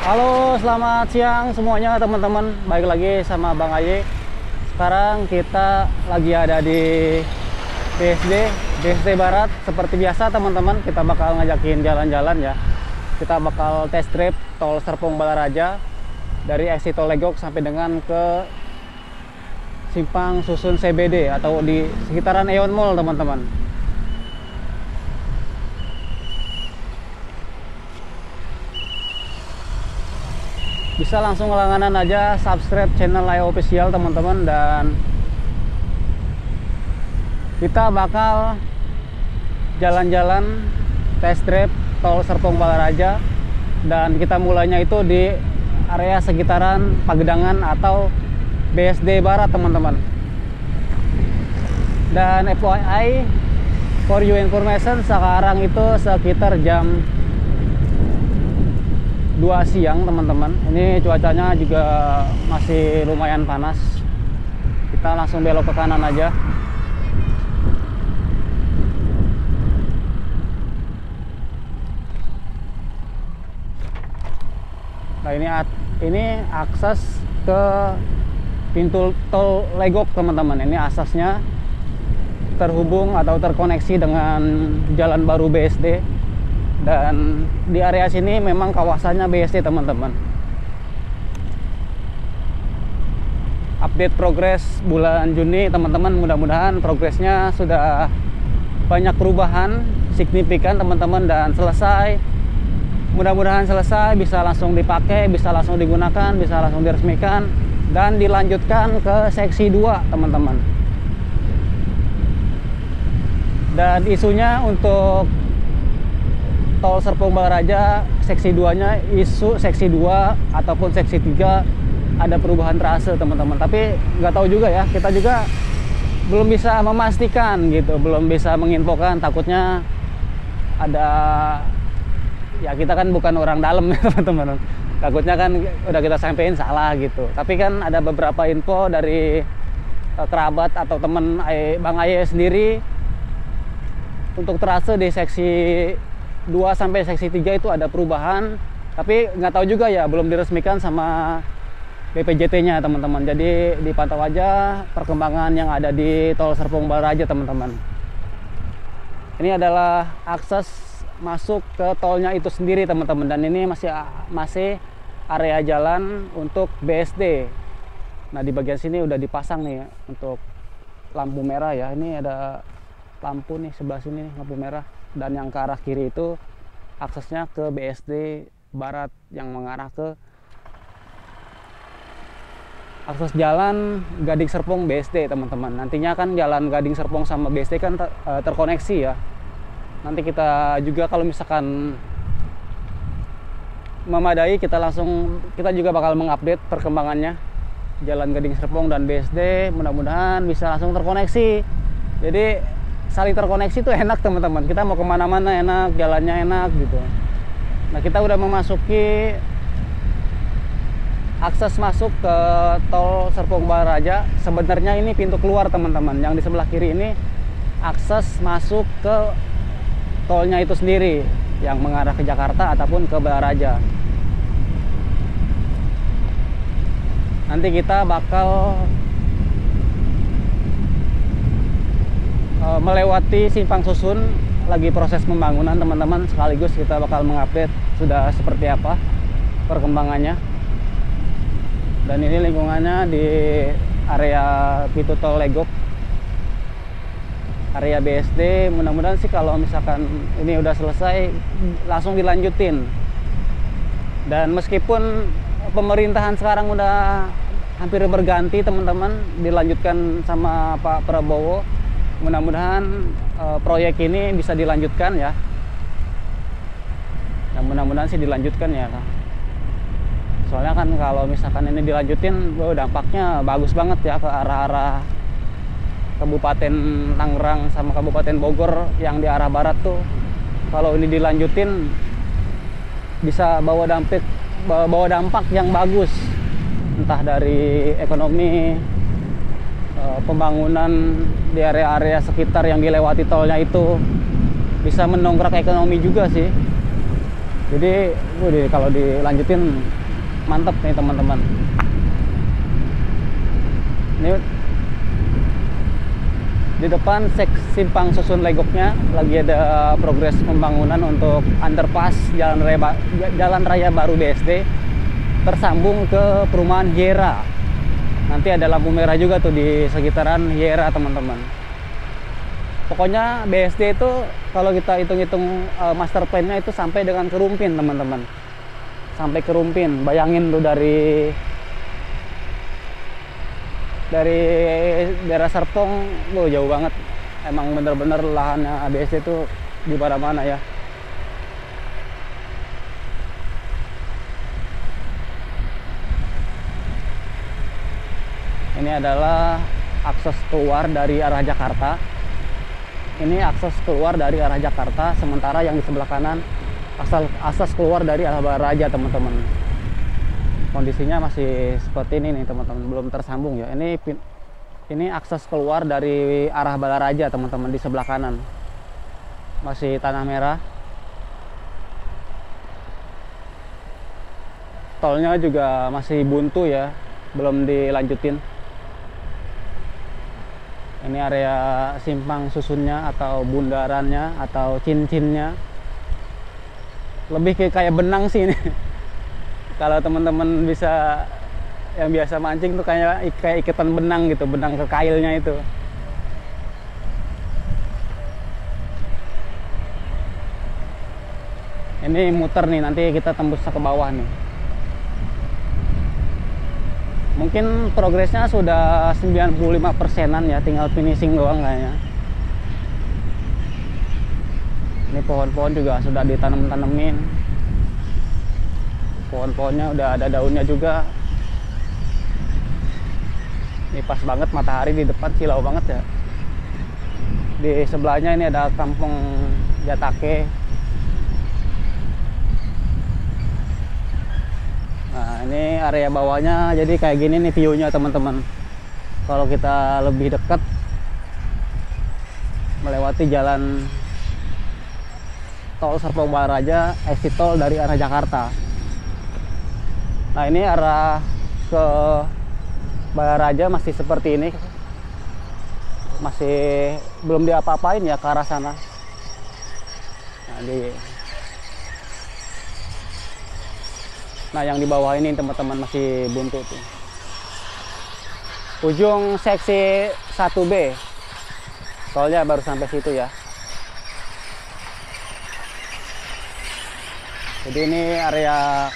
Halo, selamat siang semuanya teman-teman. Baik lagi sama Bang Aye. Sekarang kita lagi ada di BSD Barat. Seperti biasa teman-teman, kita bakal ngajakin jalan-jalan ya. Kita bakal test drive tol Serpong Balaraja dari exit tol Legok sampai dengan ke Simpang Susun CBD atau di sekitaran Aeon Mall teman-teman. Bisa langsung langganan aja, subscribe channel Aye Official teman-teman, dan kita bakal jalan-jalan test drive tol Serpong Balaraja, dan kita mulainya itu di area sekitaran Pagedangan atau BSD Barat teman-teman. Dan FYI for you information, sekarang itu sekitar jam 2 siang teman-teman. Ini cuacanya juga masih lumayan panas. Kita langsung belok ke kanan aja. Nah, ini akses ke pintu tol Legok teman-teman. Ini aksesnya terhubung atau terkoneksi dengan jalan baru BSD. Dan di area sini memang kawasannya BSD teman-teman. Update progres bulan Juni teman-teman, mudah-mudahan progresnya sudah banyak perubahan signifikan teman-teman, dan selesai. Mudah-mudahan selesai, bisa langsung dipakai, bisa langsung digunakan, bisa langsung diresmikan dan dilanjutkan ke seksi 2 teman-teman. Dan isunya untuk tol Serpong Balaraja seksi 2-nya, isu seksi 2 ataupun seksi 3 ada perubahan trase teman-teman. Tapi nggak tahu juga ya, kita juga belum bisa memastikan gitu, belum bisa menginfokan, takutnya ada, ya kita kan bukan orang dalam ya teman-teman, takutnya kan udah kita sampein salah gitu. Tapi kan ada beberapa info dari kerabat atau teman Bang Aye sendiri, untuk trase di seksi 2 sampai seksi 3 itu ada perubahan, tapi nggak tahu juga ya, belum diresmikan sama BPJT-nya teman-teman. Jadi dipantau aja perkembangan yang ada di tol Serpong Balaraja teman-teman. Ini adalah akses masuk ke tolnya itu sendiri teman-teman, dan ini masih area jalan untuk BSD. Nah, di bagian sini udah dipasang nih untuk lampu merah ya. Ini ada lampu nih sebelah sini nih, lampu merah. Dan yang ke arah kiri itu aksesnya ke BSD Barat yang mengarah ke akses jalan Gading Serpong BSD teman-teman. Nantinya kan jalan Gading Serpong sama BSD kan terkoneksi ya. Nanti kita juga kalau misalkan memadai, kita juga bakal mengupdate perkembangannya jalan Gading Serpong dan BSD. Mudah-mudahan bisa langsung terkoneksi. Jadi saling terkoneksi itu enak teman-teman. Kita mau kemana-mana enak, jalannya enak gitu. Nah, kita udah memasuki akses masuk ke tol Serpong Balaraja. Sebenarnya ini pintu keluar teman-teman. Yang di sebelah kiri ini akses masuk ke tolnya itu sendiri, yang mengarah ke Jakarta ataupun ke Balaraja. Nanti kita bakal melewati Simpang Susun, lagi proses pembangunan teman-teman, sekaligus kita bakal mengupdate sudah seperti apa perkembangannya. Dan ini lingkungannya di area pintu tol Legok, area BSD. Mudah-mudahan sih kalau misalkan ini udah selesai langsung dilanjutin. Dan meskipun pemerintahan sekarang udah hampir berganti teman-teman, dilanjutkan sama Pak Prabowo, mudah-mudahan proyek ini bisa dilanjutkan ya. Dan mudah-mudahan sih dilanjutkan ya. Soalnya kan kalau misalkan ini dilanjutin, dampaknya bagus banget ya ke arah-arah Kabupaten Tangerang sama Kabupaten Bogor yang di arah barat tuh. Kalau ini dilanjutin bisa bawa dampak yang bagus, entah dari ekonomi, pembangunan di area-area sekitar yang dilewati tolnya itu, bisa mendongkrak ekonomi juga sih. Jadi kalau dilanjutin mantep nih teman-teman. Ini di depan simpang susun Legoknya lagi ada progres pembangunan untuk underpass jalan raya baru BSD tersambung ke perumahan Hiera. Nanti ada lampu merah juga tuh di sekitaran Hiera teman-teman. Pokoknya BSD itu kalau kita hitung-hitung master plan-nya itu sampai dengan Kerumpin teman-teman. Sampai Kerumpin. Bayangin tuh dari daerah Serpong, jauh banget. Emang bener-bener lahannya ABSD itu di mana-mana ya. Ini adalah akses keluar dari arah Jakarta. Ini akses keluar dari arah Jakarta, sementara yang di sebelah kanan akses keluar dari arah Balaraja teman-teman. Kondisinya masih seperti ini nih teman-teman, belum tersambung ya. Ini akses keluar dari arah Balaraja teman-teman, di sebelah kanan masih tanah merah. Tolnya juga masih buntu ya, belum dilanjutin. Ini area simpang susunnya atau bundarannya atau cincinnya, lebih kayak benang sih ini. Kalau teman-teman bisa yang biasa mancing tuh kayak iketan benang gitu, benang ke kailnya itu. Ini muter nih, nanti kita tembus ke bawah nih. Mungkin progresnya sudah 95%-an ya, tinggal finishing doang kayaknya. Ini pohon-pohon juga sudah ditanam-tanemin. Pohon-pohonnya udah ada daunnya juga. Ini pas banget matahari di depan, silau banget ya. Di sebelahnya ini ada kampung Jatake. Nah, ini area bawahnya jadi kayak gini nih view-nya teman-teman. Kalau kita lebih dekat melewati jalan tol Serpong Balaraja, exit tol dari arah Jakarta. Nah, ini arah ke Balaraja masih seperti ini, masih belum diapa-apain ya ke arah sana. Nah, yang di bawah ini teman-teman masih buntu tuh. Ujung seksi 1B, tolnya baru sampai situ ya. Jadi ini area.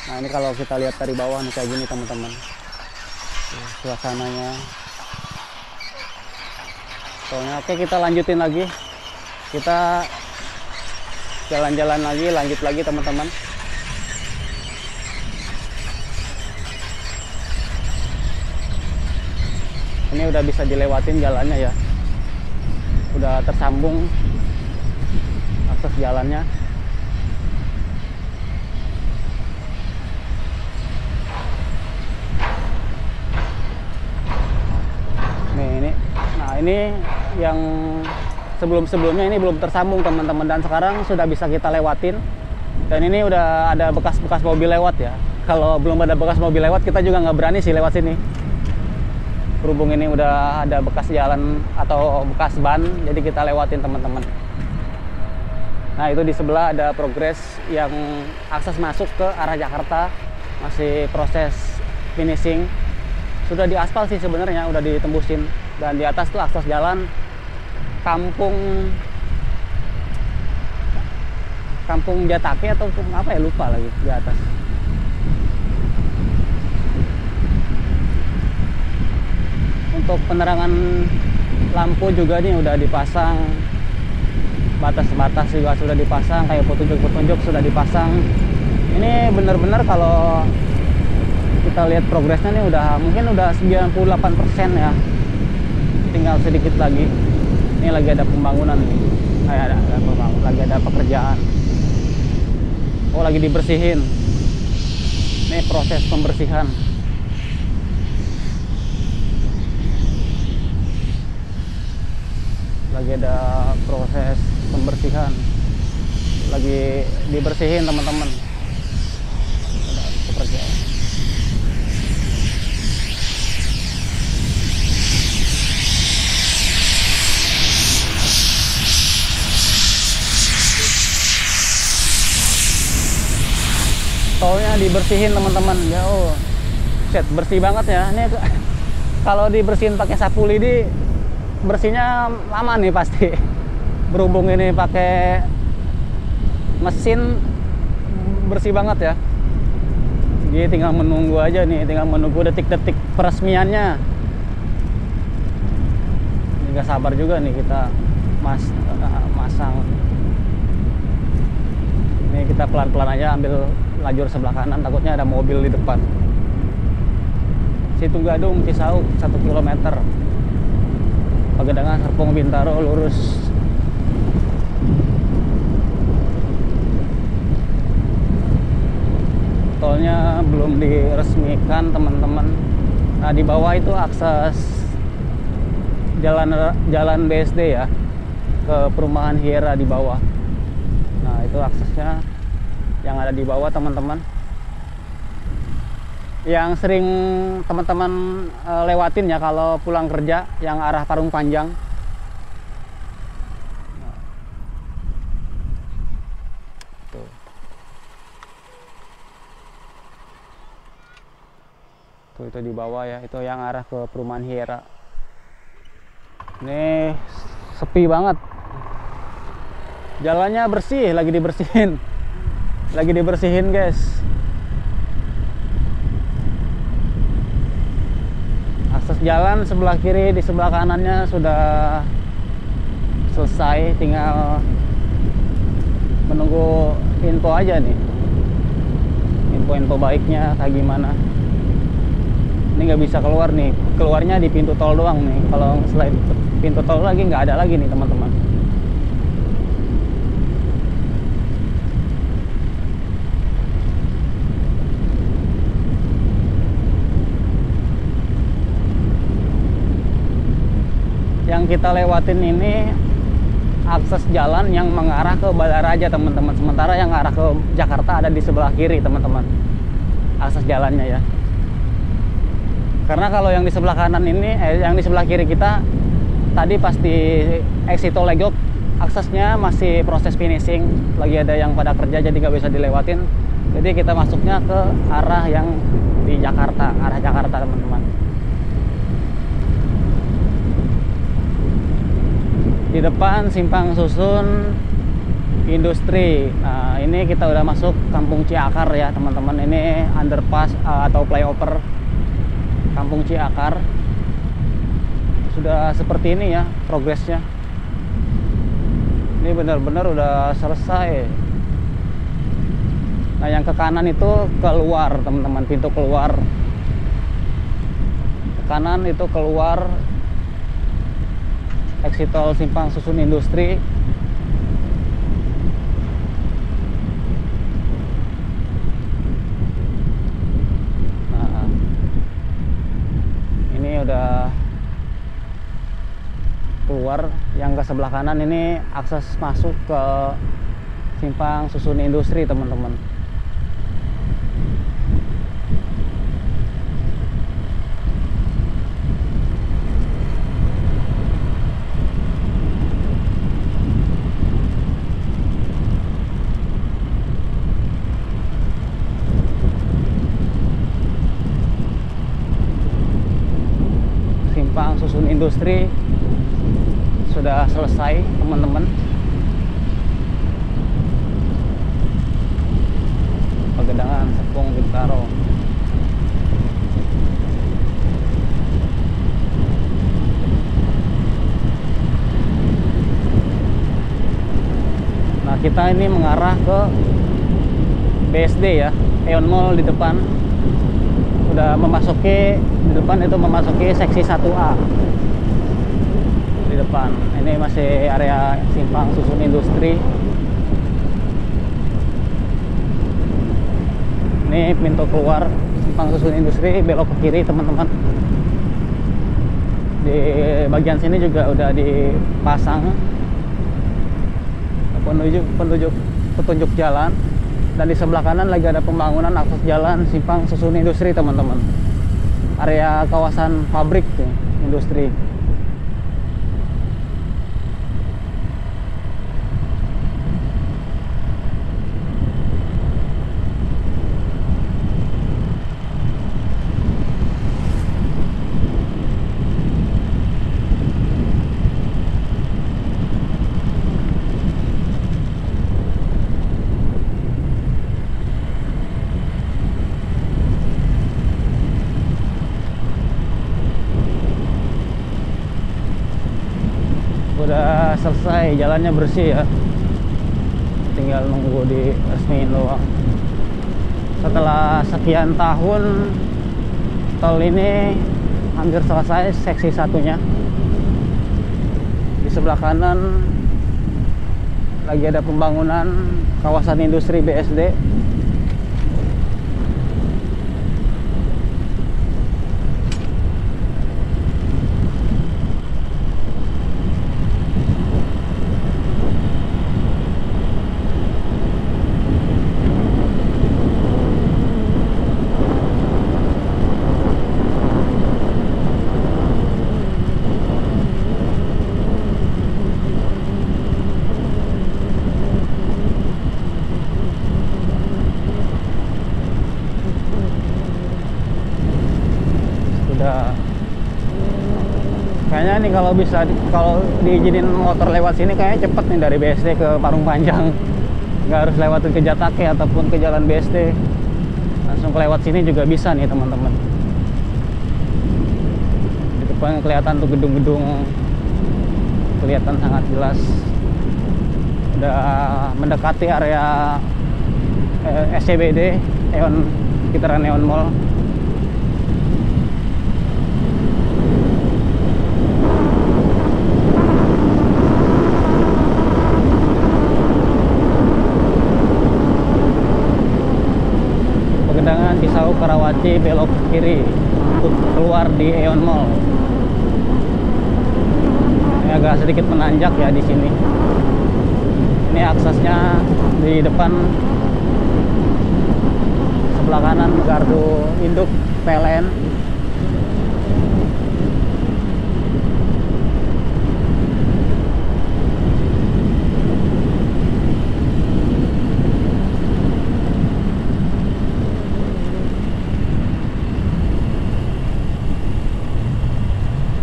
Nah, ini kalau kita lihat dari bawah nih kayak gini teman-teman, suasananya. Soalnya oke, kita lanjutin lagi, kita jalan-jalan lagi, lanjut lagi teman-teman. Ini udah bisa dilewatin jalannya ya, udah tersambung akses jalannya. Ini yang sebelum-sebelumnya ini belum tersambung teman-teman, dan sekarang sudah bisa kita lewatin. Dan ini udah ada bekas-bekas mobil lewat ya. Kalau belum ada bekas mobil lewat, kita juga nggak berani sih lewat sini. Berhubung ini udah ada bekas jalan atau bekas ban, jadi kita lewatin teman-teman. Nah, itu di sebelah ada progres yang akses masuk ke arah Jakarta, masih proses finishing. Sudah diaspal sih sebenarnya, udah ditembusin. Dan di atas tuh akses jalan kampung Jatake atau apa ya, lupa lagi di atas. Untuk penerangan lampu juga nih udah dipasang, batas-batas juga sudah dipasang, kayak petunjuk-petunjuk sudah dipasang. Ini bener-bener kalau kita lihat progresnya nih mungkin udah 98% ya. Tinggal sedikit lagi. Ini lagi ada pembangunan nih. Lagi ada pekerjaan. Oh, lagi dibersihin. Ini proses pembersihan. Lagi ada proses pembersihan. lagi dibersihin teman-teman. Ada pekerja. Tolnya dibersihin teman-teman. Ya set bersih banget ya. Ini kalau dibersihin pakai sapu lidi bersihnya lama nih pasti. Berhubung ini pakai mesin bersih banget ya. Jadi tinggal menunggu aja nih, tinggal menunggu detik-detik peresmiannya. Ini gak sabar juga nih kita masang. Ini kita pelan-pelan aja ambil lajur sebelah kanan, takutnya ada mobil di depan. Situ Gadung Cisauk 1 km. Pagedangan Serpong Bintaro lurus. Tolnya belum diresmikan teman-teman. Nah di bawah itu akses jalan BSD ya ke perumahan Hiera di bawah. Nah itu aksesnya yang ada di bawah teman-teman. Yang sering teman-teman lewatin ya kalau pulang kerja yang arah Parung Panjang. Tuh itu di bawah ya, itu yang arah ke perumahan Hiera. Ini sepi banget. Jalannya bersih, lagi dibersihin. Lagi dibersihin, guys. Akses jalan sebelah kiri, di sebelah kanannya sudah selesai, tinggal menunggu info aja nih. Info-info baiknya kayak gimana. Ini nggak bisa keluar nih, keluarnya di pintu tol doang nih. Kalau selain pintu tol lagi nggak ada lagi nih teman-teman. Yang kita lewatin ini akses jalan yang mengarah ke Balaraja teman-teman. Sementara yang arah ke Jakarta ada di sebelah kiri teman-teman. Akses jalannya ya. Karena kalau yang di sebelah kanan ini, yang di sebelah kiri kita tadi pasti exit tol Legok, aksesnya masih proses finishing, lagi ada yang pada kerja jadi nggak bisa dilewatin. Jadi kita masuknya ke arah yang di Jakarta, arah Jakarta teman-teman. Di depan simpang susun industri. Nah ini kita udah masuk Kampung Ciakar ya teman-teman. Ini underpass atau flyover Kampung Ciakar. Sudah seperti ini ya progresnya. Ini benar-benar udah selesai. Nah yang ke kanan itu keluar teman-teman, pintu keluar. Ke kanan itu keluar exit tol simpang susun industri. Udah keluar. Yang ke sebelah kanan ini akses masuk ke simpang susun industri teman-teman. Susun industri sudah selesai teman-teman. Pagedangan Serpong Bintaro. Nah kita ini mengarah ke BSD ya, Eon Mall di depan. Udah memasuki di depan itu memasuki seksi 1A di depan. Ini masih area simpang susun industri. Ini pintu keluar simpang susun industri, belok ke kiri teman-teman. Di bagian sini juga udah dipasang penunjuk petunjuk jalan, dan di sebelah kanan lagi ada pembangunan akses jalan simpang susun industri teman-teman, area kawasan pabrik tuh, industri. Udah selesai, jalannya bersih ya, tinggal nunggu diresmiin doang. Setelah sekian tahun tol ini hampir selesai seksi satunya. Di sebelah kanan lagi ada pembangunan kawasan industri BSD. Kayaknya nih kalau diizinin motor lewat sini kayaknya cepet nih dari BSD ke Parung Panjang, nggak harus lewatin ke Jatake ataupun ke jalan BSD, langsung kelewat sini juga bisa nih teman-teman. Di depan kelihatan tuh gedung-gedung, kelihatan sangat jelas. Udah mendekati area SCBD, sekitaran Neon Mall. Pisau Karawaci belok kiri untuk keluar di Eon Mall. Ini agak sedikit menanjak ya di sini. Ini aksesnya di depan, sebelah kanan gardu induk PLN.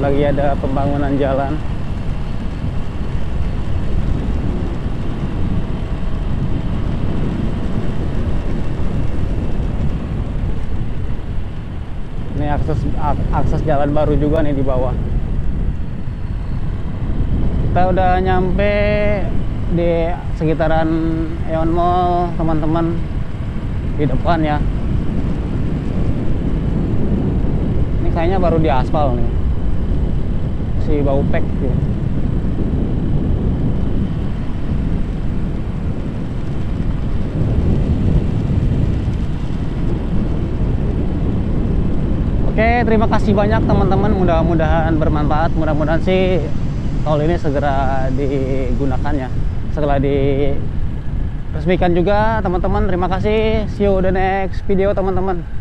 Lagi ada pembangunan jalan. Ini akses jalan baru juga nih di bawah. Kita udah nyampe di sekitaran Eon Mall teman-teman, di depan ya. Ini kayaknya baru diaspal nih, si bau pek gitu. Oke, terima kasih banyak teman-teman, mudah-mudahan bermanfaat, mudah-mudahan sih tol ini segera digunakan ya, setelah diresmikan juga teman-teman. Terima kasih, see you the next video teman-teman.